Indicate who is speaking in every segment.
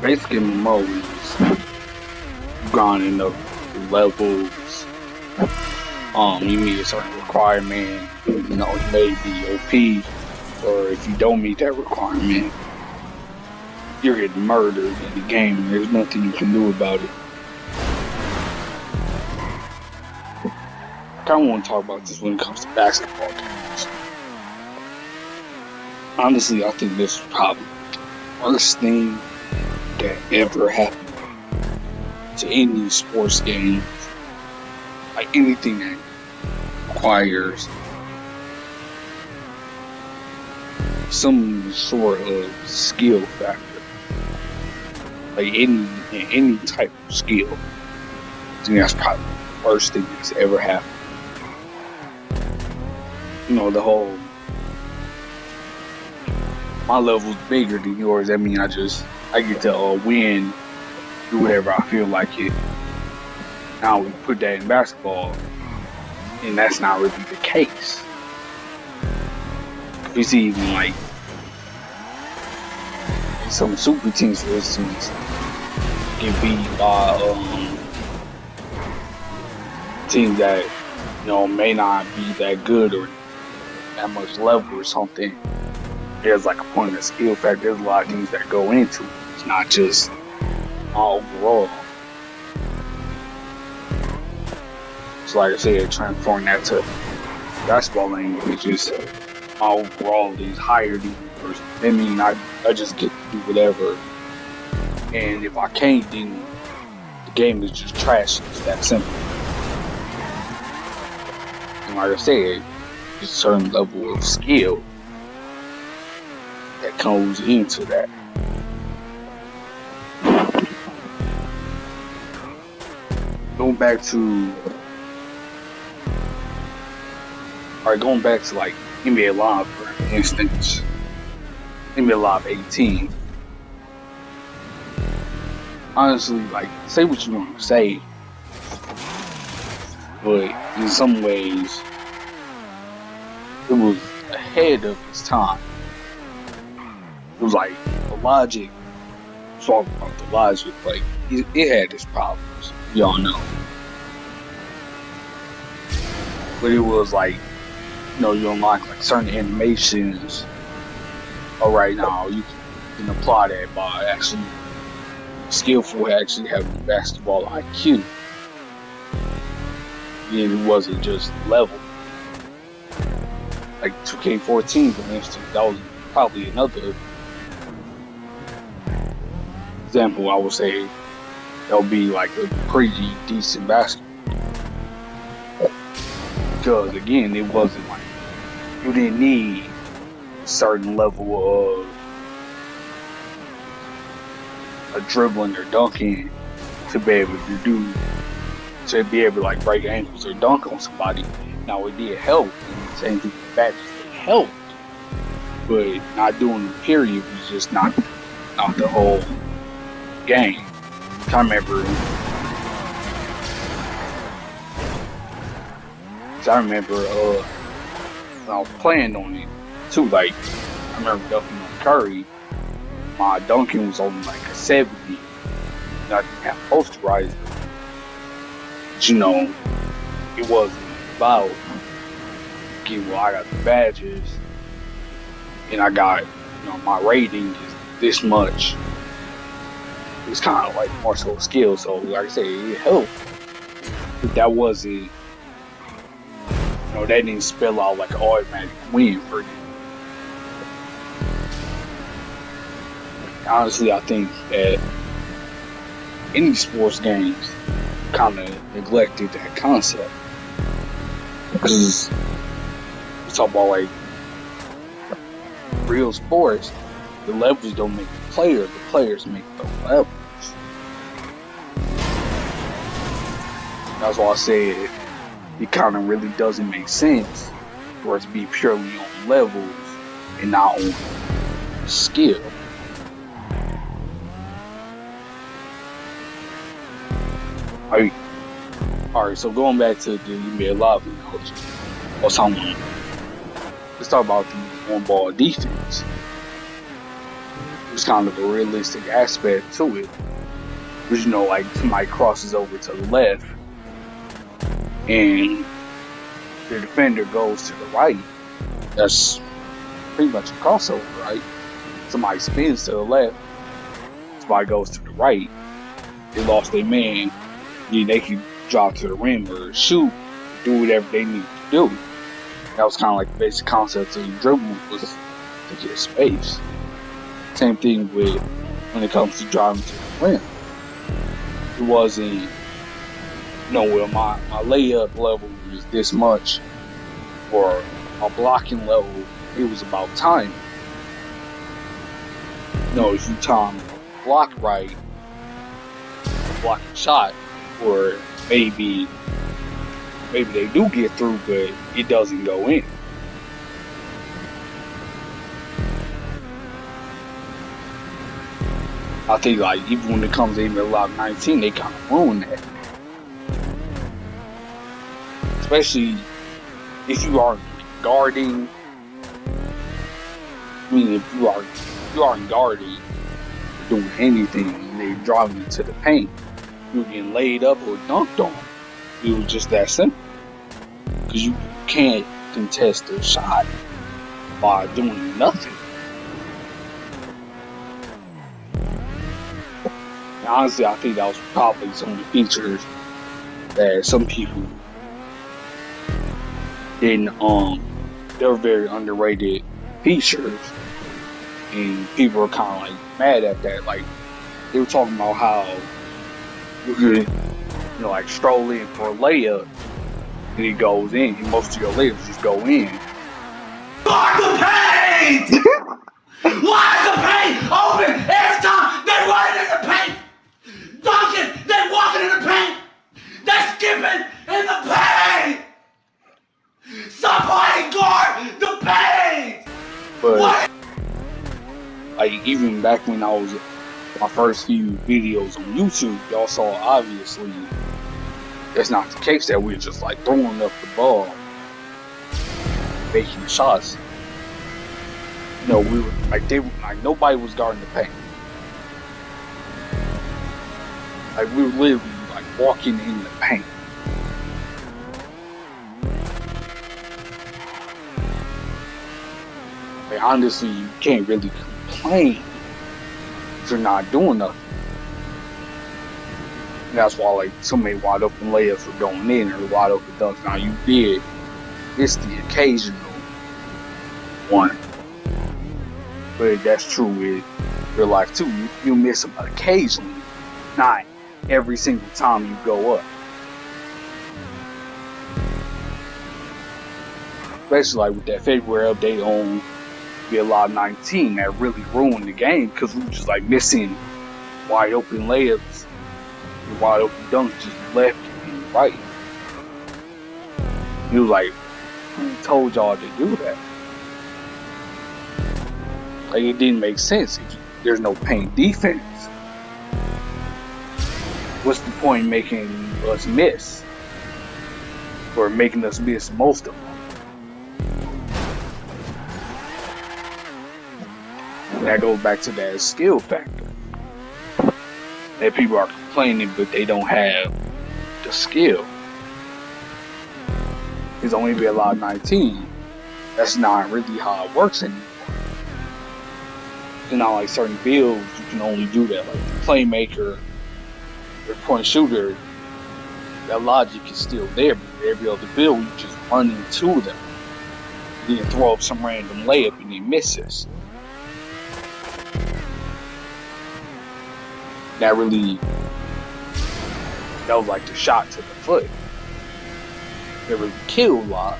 Speaker 1: Basically, mmos, grinding up levels. You meet a certain requirement. You know, you may be OP, or if you don't meet that requirement, you're getting murdered in the game. There's nothing you can do about it. I kind of want to talk about this when it comes to basketball games. Honestly, I think this is probably the worst thing that ever happened to any sports game. Like anything that requires some sort of skill factor. Like any type of skill. I think that's probably the worst thing that's ever happened. You know, the whole my level's bigger than yours. I mean, I get to win, do whatever I feel like it. Now we put that in basketball, and that's not really the case. We see even like some super teams, for instance, get beat by teams that may not be that good or that much level or something. There's like a point of skill factor. There's a lot of things that go into it. It's not just overall. So like I said, transferring that to basketball language, just overall is higher than the person. I mean, I just get to do whatever. And if I can't, then the game is just trash. It's that simple. And like I said, there's a certain level of skill that comes into that. Going back to like NBA Live, for instance, NBA Live 18. Honestly, like, say what you want to say, but in some ways, it was ahead of its time. It was like the logic. Talk about the logic, like it had its problems, y'all know. But it was like, you unlock like certain animations. Alright, now you can apply that by actually skillful, actually having basketball IQ. And it wasn't just level. Like 2K14, for instance, that was probably another example. I would say that would be like a pretty decent basketball. Because again, it wasn't like you didn't need a certain level of a dribbling or dunking to be able to like break ankles or dunk on somebody. Now it did help. Same thing with badges, it helped, but not doing the period was just not the whole game. I remember when I was playing on it too. Like I remember dunking on Curry. My dunking was only like a 70. I didn't have posterizer. But it wasn't about okay, well, I got the badges and I got my rating is this much. It's kind of like martial skill, so like I say, it helped. But that wasn't, that didn't spell out like an automatic win for you. Honestly, I think that any sports games kind of neglected that concept. Because we talk about like real sports, the levels don't make the players make the levels. That's why I said it kind of really doesn't make sense for it to be purely on levels and not on skill. Alright, so going back to the NBA Live analogy, let's talk about the on-ball defense. There's kind of a realistic aspect to it. Because, you know, like somebody crosses over to the left and the defender goes to the right. That's pretty much a crossover, right? Somebody spins to the left, somebody goes to the right. They lost their man. Then they can drop to the rim or shoot, do whatever they need to do. That was kind of like the basic concept of the dribble, was to get space. Same thing with when it comes to driving to the rim. It wasn't, you know, well, my layup level was this much, or my blocking level, it was about time. You know, if you time block right, block a shot, or maybe they do get through, but it doesn't go in. I think, like, even when it comes to even a lot of 19, they kind of ruin that. Especially if you aren't guarding. I mean, if you aren't guarding, doing anything, and they're driving into the paint, you're getting laid up or dunked on. It was just that simple. Because you can't contest a shot by doing nothing. And honestly, I think that was probably some of the features that some people didn't, they were very underrated features. And people were kind of like mad at that. Like, they were talking about how you could, you know, like stroll in for a layup and it goes in, and most of your layups just go in.
Speaker 2: Lock the paint! Lock the paint! Open every time they running in the paint! Dunking, they walking in the paint! They skipping in the paint! Somebody guard the paint!
Speaker 1: But
Speaker 2: what?
Speaker 1: Like, even back when I was my first few videos on YouTube, y'all saw obviously that's not the case, that we're just like throwing up the ball, making shots. You know, we were like nobody was guarding the paint. Like, we were literally like walking in the paint. Like, honestly, you can't really complain if you're not doing nothing. And that's why, like, so many wide open layups were going in, or wide open dunks. Now, you did miss the occasional one, but that's true with real life too. You miss them occasionally, not every single time you go up. Especially like with that February update on the Law 19, that really ruined the game, because we were just like missing wide open layups and wide open dunks, just left and right. It was like, who told y'all to do that? Like, it didn't make sense. There's no paint defense. What's the point in making us miss? Or making us miss most of them? And that goes back to that skill factor. That people are complaining, but they don't have the skill. It's only be a lot 19. That's not really how it works anymore. You know, like certain builds, you can only do that. Like the playmaker or point shooter, that logic is still there, but every other build, you just run into them. Then you throw up some random layup and he misses. That was like the shot to the foot. It really killed a lot.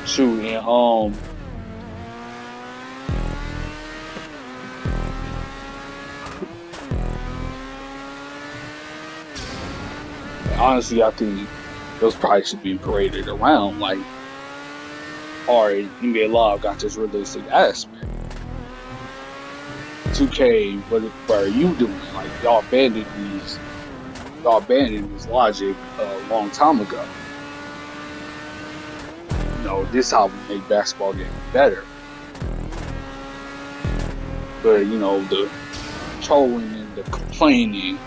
Speaker 1: Shoot, and honestly, I think those probably should be paraded around. Like, alright, NBA Live got this realistic aspect. 2K, what are you doing? Like, y'all abandoned this logic a long time ago. You this is how we make basketball games better. But, the trolling and the complaining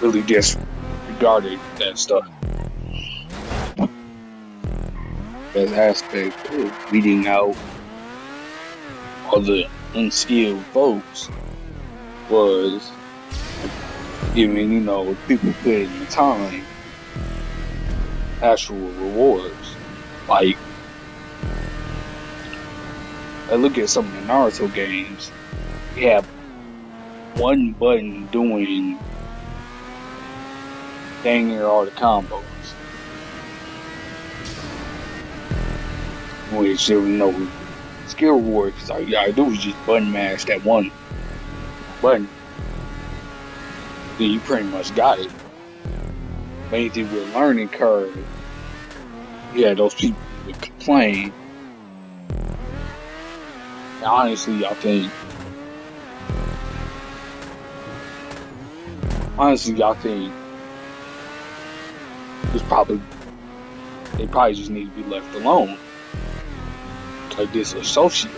Speaker 1: really disregarded that stuff. That aspect of weeding out all the unskilled folks was giving, people put in the time actual rewards. Like, I look at some of the Naruto games, you have one button doing dang near all the combos. Which there was no skill reward, because all you gotta do is just button mash that one button. Then you pretty much got it. But anything with learning curve, yeah, those people would complain. And honestly, I think they probably just need to be left alone. Like this associate.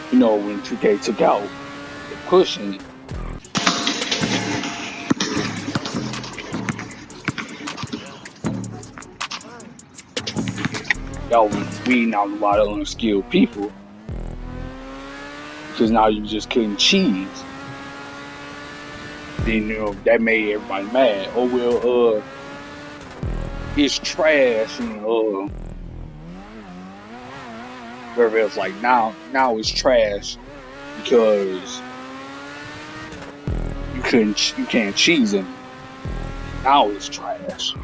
Speaker 1: When 2K took out the pushing, y'all was weeding out a lot of unskilled people. Because now you just couldn't cheese. Then, that made everybody mad. Oh, well, it's trash, and, wherever else, like, now it's trash because you can't cheese it. Now it's trash.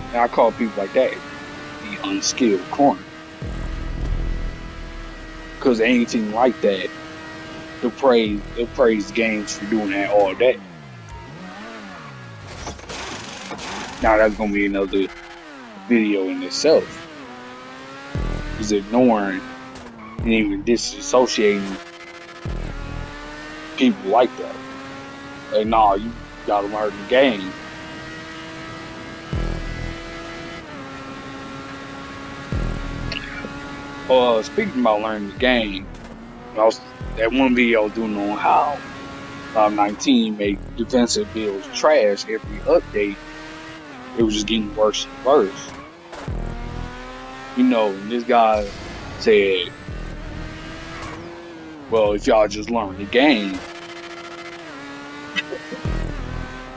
Speaker 1: And I call people like that the unskilled corner. Because anything like that, they'll praise games for doing that all day. Now that's gonna be another video in itself. Is ignoring and even disassociating people like that. Like, nah, you gotta learn the game. Speaking about learning the game, that one video doing on how 19 made defensive builds trash every update. It was just getting worse and worse. And this guy said, well, if y'all just learn the game,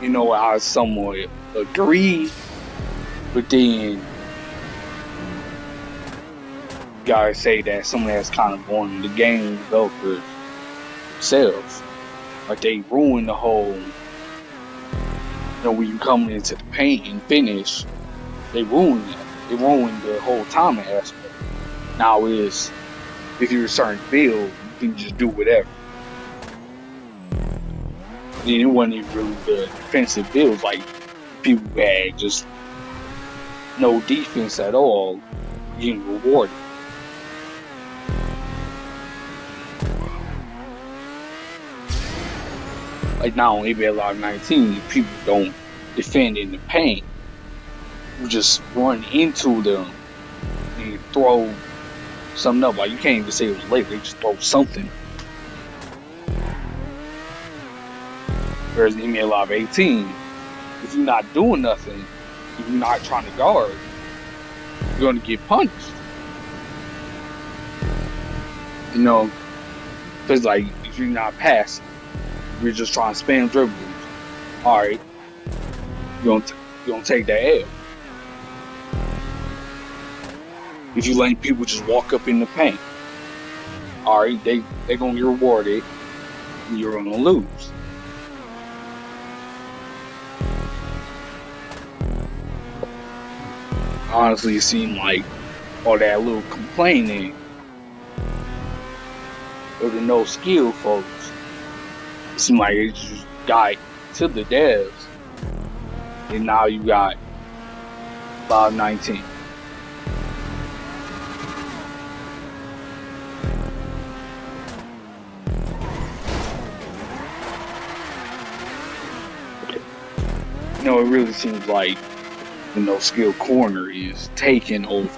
Speaker 1: I somewhat agree, but then gotta say that some of that's kind of on the game developers themselves. Like, they ruin the whole, when you come into the paint and finish, they ruin it. They ruin the whole timing aspect. Now is, if you're a certain build, you can just do whatever. Then it wasn't even really the defensive builds, like people who had just no defense at all getting rewarded. Like, now on NBA Live 19, people don't defend in the paint. You just run into them and throw something up. Like, you can't even say it was late, they just throw something. Whereas in NBA Live 18, if you're not doing nothing, if you're not trying to guard, you're going to get punished. Because, like, if you're not passing, you're just trying to spam dribbles, alright, you're gonna take that L. If you let people just walk up in the paint, alright, they're gonna get rewarded, and you're gonna lose. Honestly, it seemed like all that little complaining of the no skill folks, it seemed like it just got to the devs, and now you got 519. it really seems like the no skill corner is taking over.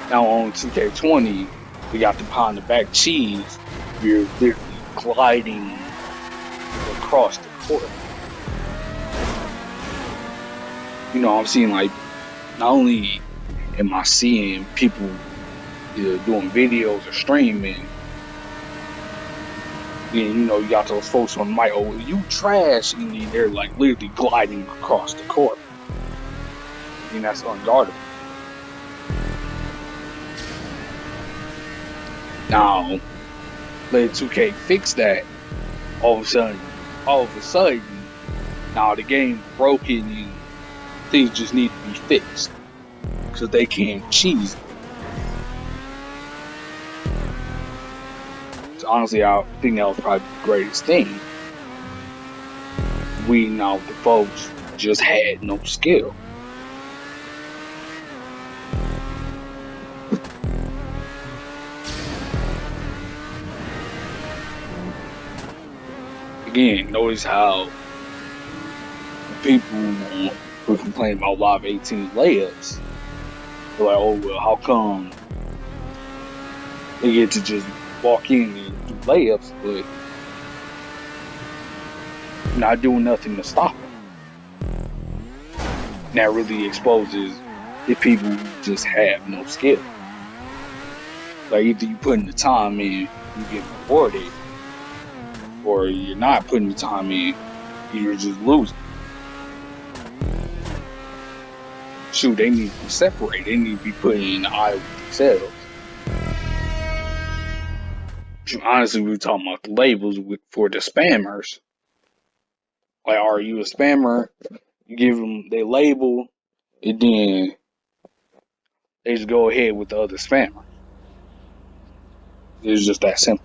Speaker 1: Now on 2K20, we got the behind the back cheese. You're literally gliding across the court. I'm seeing like, not only am I seeing people either doing videos or streaming, then you got those folks on the mic, oh, you trash, and then they're like literally gliding across the court. And that's unguardable. Now, let 2K fix that. All of a sudden, now the game's broken and things just need to be fixed because they can't cheese it. So honestly, I think that was probably the greatest thing. The folks just had no skill. Again, notice how people who complain about live 18 layups, they're like, oh, well, how come they get to just walk in and do layups, but not doing nothing to stop them? And that really exposes the people who just have no skill. Like, either you put in the time in, you get rewarded, or you're not putting the time in, you're just losing. Shoot, they need to be separated. They need to be put in the eye with themselves. Honestly, we were talking about the labels for the spammers. Like, are you a spammer? You give them their label, and then they just go ahead with the other spammer. It's just that simple.